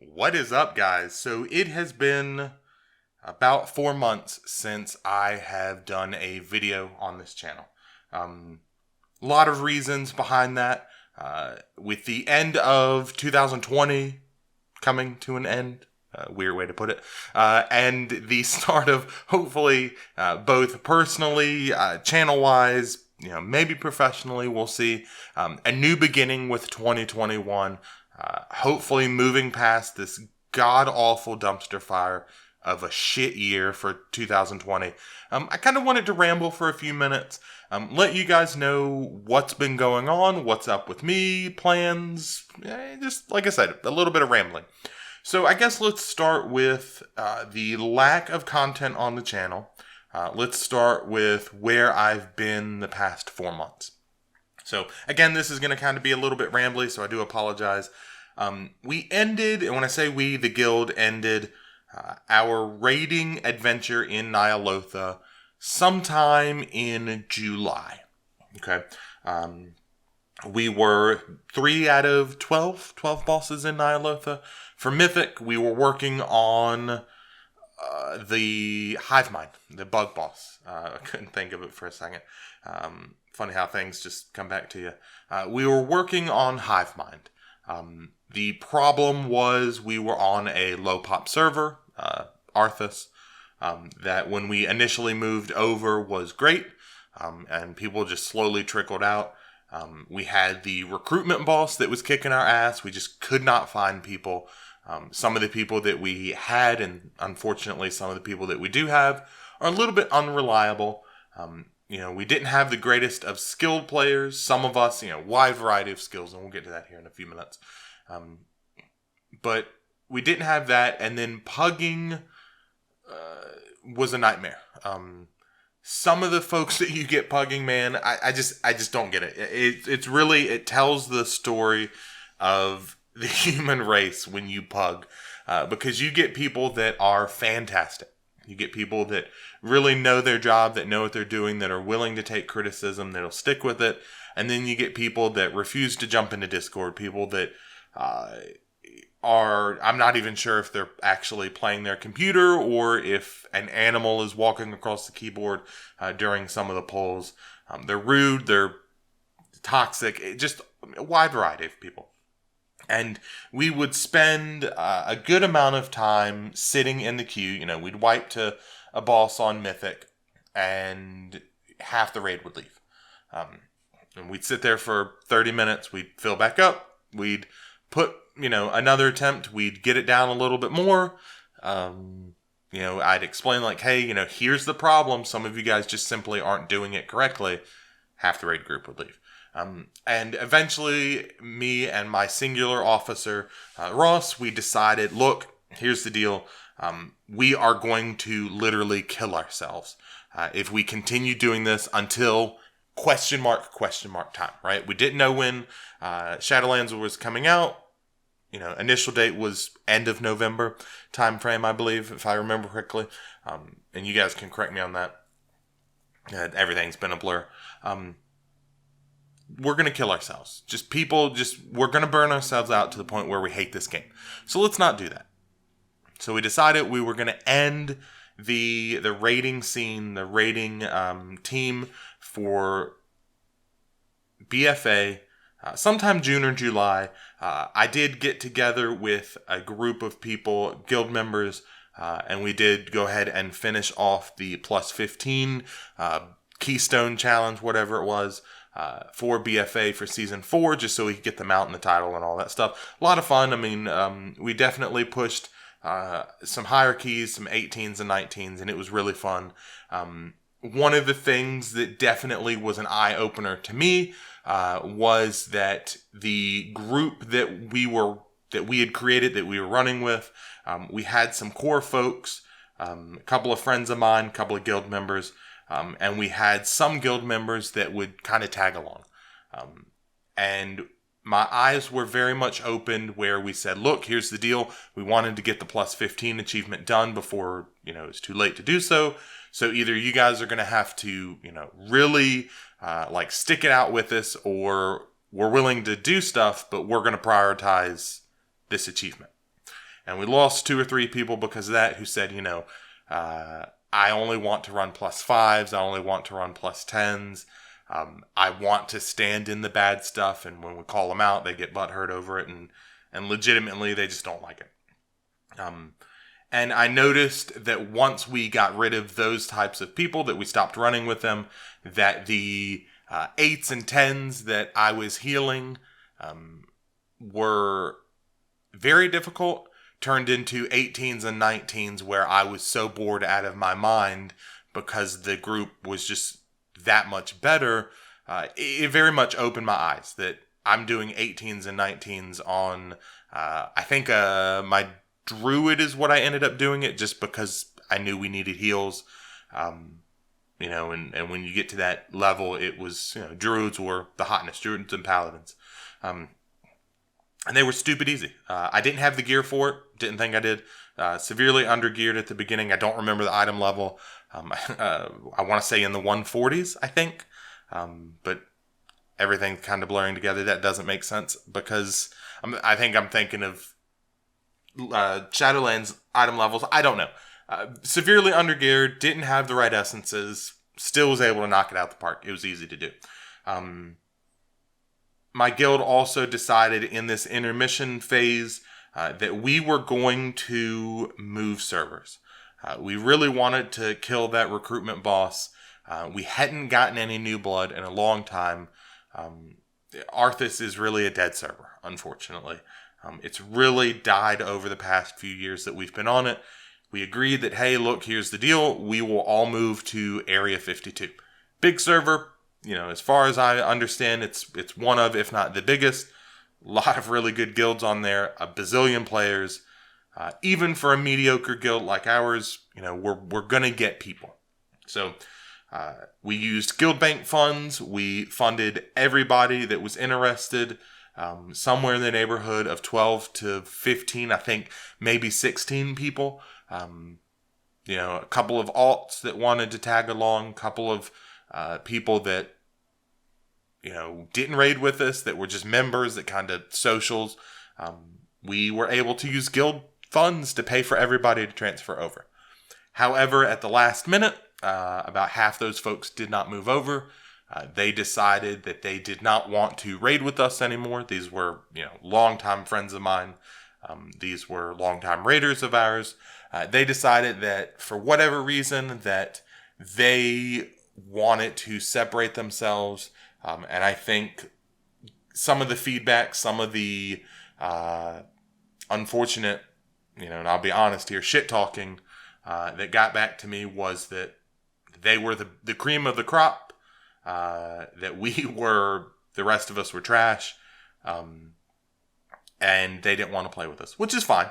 What is up, guys? So it has been about 4 months since I have done a video on this channel. A lot of reasons behind that. With the end of 2020 coming to an end, weird way to put it, and the start of hopefully both personally, channel-wise, maybe professionally, we'll see, a new beginning with 2021. Hopefully moving past this god-awful dumpster fire of a shit year for 2020. I kind of wanted to ramble for a few minutes, let you guys know what's been going on, what's up with me, plans, just like I said, a little bit of rambling. So I guess let's start with the lack of content on the channel. Let's start with where I've been the past 4 months. So again, this is going to kind of be a little bit rambly, so I do apologize. We ended, and when I say we, the guild ended our raiding adventure in Nyalotha sometime in July. Okay. We were 3 out of 12 bosses in Nyalotha. For Mythic, we were working on the Hive Mind, the bug boss. I couldn't think of it for a second. Funny how things just come back to you. We were working on Hive Mind. The problem was we were on a low pop server, Arthas, that when we initially moved over was great, and people just slowly trickled out. We had the recruitment boss that was kicking our ass. We just could not find people. Some of the people that we had, and unfortunately some of the people that we do have, are a little bit unreliable. We didn't have the greatest of skilled players. Some of us, wide variety of skills, and we'll get to that here in a few minutes. But we didn't have that, and then pugging was a nightmare. Some of the folks that you get pugging, man, I just don't get it. It tells the story of the human race when you pug, because you get people that are fantastic. You get people that really know their job, that know what they're doing, that are willing to take criticism, that'll stick with it. And then you get people that refuse to jump into Discord, people that I'm not even sure if they're actually playing their computer or if an animal is walking across the keyboard during some of the polls. They're rude, they're toxic, just a wide variety of people. And we would spend a good amount of time sitting in the queue. We'd wipe to a boss on Mythic, and half the raid would leave. And we'd sit there for 30 minutes. We'd fill back up. We'd put, another attempt. We'd get it down a little bit more. I'd explain like, hey, here's the problem. Some of you guys just simply aren't doing it correctly. Half the raid group would leave. And eventually, me and my singular officer, Ross, we decided, look, here's the deal. We are going to literally kill ourselves if we continue doing this until question mark time, right? We didn't know when Shadowlands was coming out. Initial date was end of November time frame, I believe, if I remember correctly. And you guys can correct me on that. Everything's been a blur. We're going to kill ourselves. We're going to burn ourselves out to the point where we hate this game. So let's not do that. So we decided we were going to end the raiding scene, the raiding team for BFA sometime June or July. I did get together with a group of people, guild members, and we did go ahead and finish off the plus 15 Keystone Challenge, whatever it was. For BFA for Season 4, just so we could get them out in the title and all that stuff. A lot of fun. I mean, we definitely pushed some higher keys, some 18s and 19s, and it was really fun. One of the things that definitely was an eye-opener to me was that the group that we had created, that we were running with, we had some core folks, a couple of friends of mine, a couple of guild members, and we had some guild members that would kind of tag along. And my eyes were very much opened where we said, look, here's the deal. We wanted to get the plus 15 achievement done before, it's too late to do so. So either you guys are going to have to, really stick it out with us, or we're willing to do stuff, but we're going to prioritize this achievement. And we lost 2 or 3 people because of that who said, I only want to run +5s. I only want to run +10s. I want to stand in the bad stuff. And when we call them out, they get butthurt over it. And legitimately, they just don't like it. And I noticed that once we got rid of those types of people, that we stopped running with them, that the 8s and 10s that I was healing were very difficult, turned into 18s and 19s where I was so bored out of my mind because the group was just that much better. It very much opened my eyes that I'm doing 18s and 19s on, I think my Druid is what I ended up doing it just because I knew we needed heals. And when you get to that level, it was, Druids were the hotness, Druids and Paladins. And they were stupid easy. I didn't have the gear for it. Didn't think I did. Severely undergeared at the beginning. I don't remember the item level. I want to say in the 140s, I think. But everything's kind of blurring together. That doesn't make sense because I think I'm thinking of Shadowlands item levels. I don't know. Severely undergeared. Didn't have the right essences. Still was able to knock it out the park. It was easy to do. My guild also decided in this intermission phase that we were going to move servers. We really wanted to kill that recruitment boss. We hadn't gotten any new blood in a long time. Arthas is really a dead server, unfortunately. It's really died over the past few years that we've been on it. We agreed that, hey, look, here's the deal. We will all move to Area 52. Big server. As far as I understand, it's one of, if not the biggest. A lot of really good guilds on there, a bazillion players. Even for a mediocre guild like ours, we're gonna get people. So we used guild bank funds. We funded everybody that was interested. Somewhere in the neighborhood of 12 to 15, I think maybe 16 people. A couple of alts that wanted to tag along, a couple of people that, didn't raid with us, that were just members, that kind of socials. We were able to use guild funds to pay for everybody to transfer over. However, at the last minute, about half those folks did not move over. They decided that they did not want to raid with us anymore. These were, longtime friends of mine. These were longtime raiders of ours. They decided that for whatever reason that they wanted to separate themselves. And I think some of the feedback, some of the unfortunate, and I'll be honest here, shit talking that got back to me was that they were the cream of the crop, that we were, the rest of us were trash, and they didn't want to play with us, which is fine.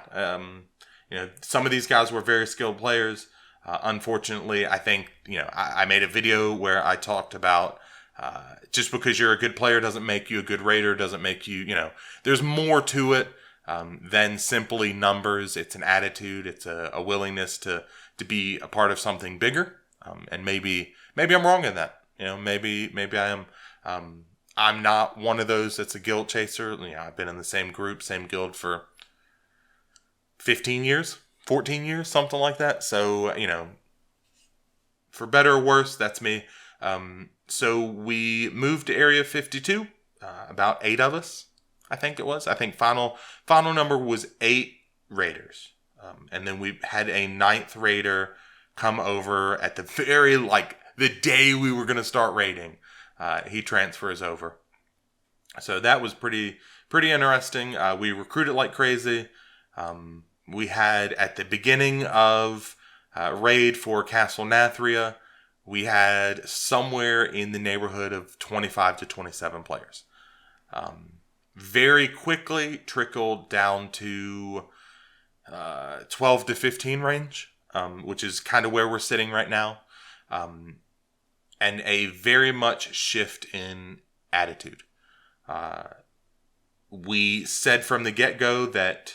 Some of these guys were very skilled players. Unfortunately, I think, I made a video where I talked about just because you're a good player doesn't make you a good raider, doesn't make you, there's more to it than simply numbers. It's an attitude. It's a willingness to be a part of something bigger. And maybe I'm wrong in that. Maybe I am. I'm not one of those that's a guild chaser. I've been in the same group, same guild for 15 years, 14 years, something like that. So, for better or worse, that's me. So we moved to Area 52, about 8 of us, I think it was. I think final number was 8 raiders. And then we had a 9th raider come over at the very, the day we were going to start raiding. He transfers over. So that was pretty interesting. We recruited like crazy. We had, at the beginning of raid for Castle Nathria, we had somewhere in the neighborhood of 25 to 27 players. Very quickly trickled down to 12 to 15 range, which is kind of where we're sitting right now. And a very much shift in attitude. We said from the get-go that,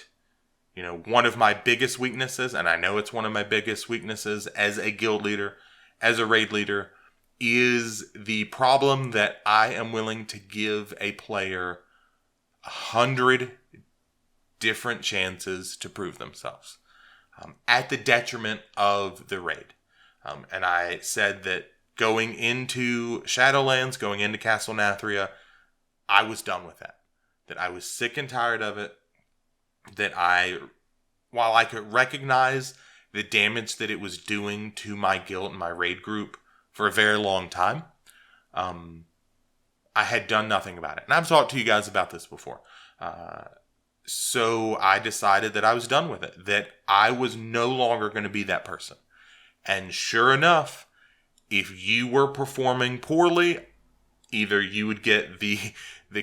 one of my biggest weaknesses, and I know it's one of my biggest weaknesses as a guild leader, as a raid leader, is the problem that I am willing to give a player 100 different chances to prove themselves at the detriment of the raid. And I said that going into Shadowlands, going into Castle Nathria, I was done with that. That I was sick and tired of it. That while I could recognize the damage that it was doing to my guild and my raid group for a very long time, I had done nothing about it. And I've talked to you guys about this before. So I decided that I was done with it. That I was no longer going to be that person. And sure enough, if you were performing poorly, either you would get the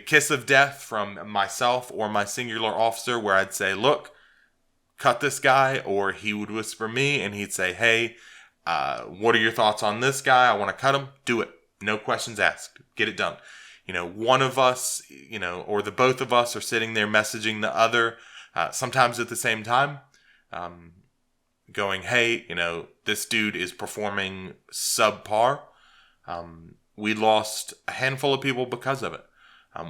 kiss of death from myself or my singular officer, where I'd say, look, cut this guy, or he would whisper me and he'd say, hey, what are your thoughts on this guy? I want to cut him. Do it. No questions asked. Get it done. One of us, or the both of us are sitting there messaging the other, sometimes at the same time, going, hey, this dude is performing subpar. We lost a handful of people because of it.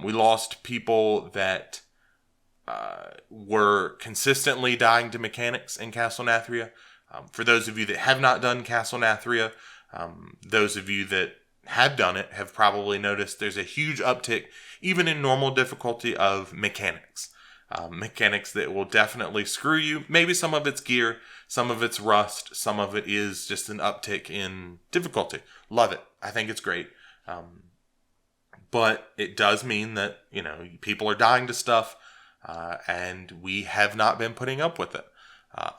We lost people that were consistently dying to mechanics in Castle Nathria. For those of you that have not done Castle Nathria, those of you that have done it have probably noticed there's a huge uptick, even in normal difficulty, of mechanics. Mechanics that will definitely screw you. Maybe some of it's gear, some of it's rust, some of it is just an uptick in difficulty. Love it. I think it's great. But it does mean that, people are dying to stuff, and we have not been putting up with it.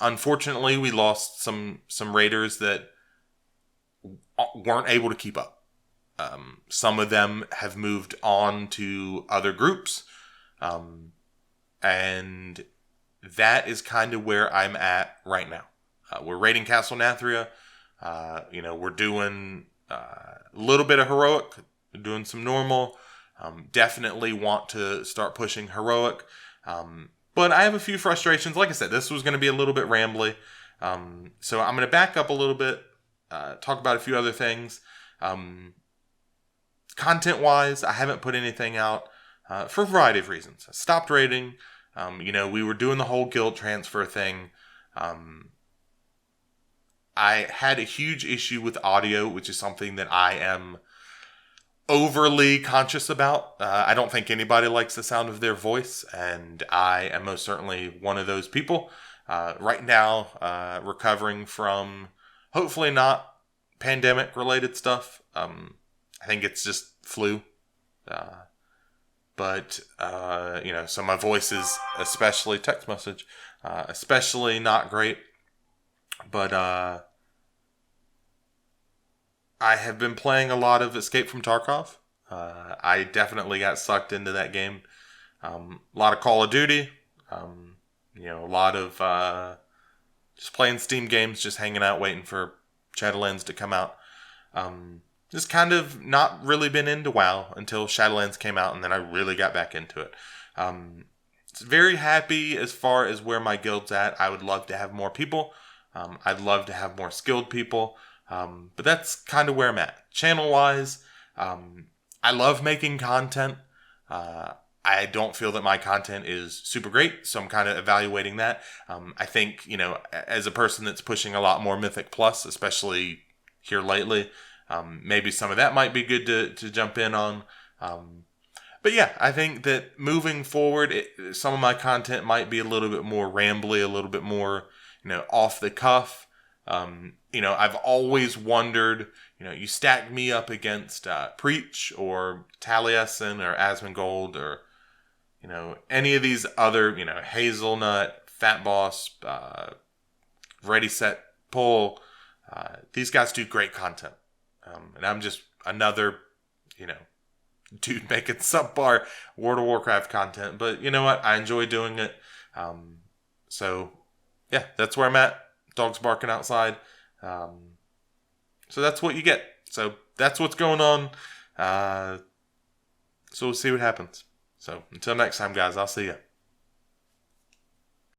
Unfortunately, we lost some raiders that weren't able to keep up. Some of them have moved on to other groups, and that is kind of where I'm at right now. We're raiding Castle Nathria. We're doing a little bit of heroic, doing some normal. Definitely want to start pushing heroic. But I have a few frustrations. Like I said, this was going to be a little bit rambly. So I'm going to back up a little bit, talk about a few other things. Content-wise, I haven't put anything out for a variety of reasons. I stopped raiding. We were doing the whole guild transfer thing. I had a huge issue with audio, which is something that I am overly conscious about. I don't think anybody likes the sound of their voice, and I am most certainly one of those people. Right now, recovering from hopefully not pandemic-related stuff. I think it's just flu. But so my voice is especially, text message, especially not great. But I have been playing a lot of Escape from Tarkov. I definitely got sucked into that game. A lot of Call of Duty. A lot of just playing Steam games, just hanging out, waiting for Shadowlands to come out. Just kind of not really been into WoW until Shadowlands came out, and then I really got back into it. It's very happy as far as where my guild's at. I would love to have more people. I'd love to have more skilled people. But that's kind of where I'm at. Channel-wise, I love making content. I don't feel that my content is super great, so I'm kind of evaluating that. I think, as a person that's pushing a lot more Mythic Plus, especially here lately, maybe some of that might be good to jump in on. But yeah, I think that moving forward, some of my content might be a little bit more rambly, a little bit more, off the cuff. I've always wondered, you stack me up against Preach or Taliesin or Asmongold or, any of these other, Hazelnut, Fat Boss, Ready, Set, Pull. These guys do great content. And I'm just another, dude making subpar World of Warcraft content. But you know what? I enjoy doing it. So, yeah, that's where I'm at. Dogs barking outside. So that's what you get. So that's what's going on. So we'll see what happens. So until next time, guys, I'll see you.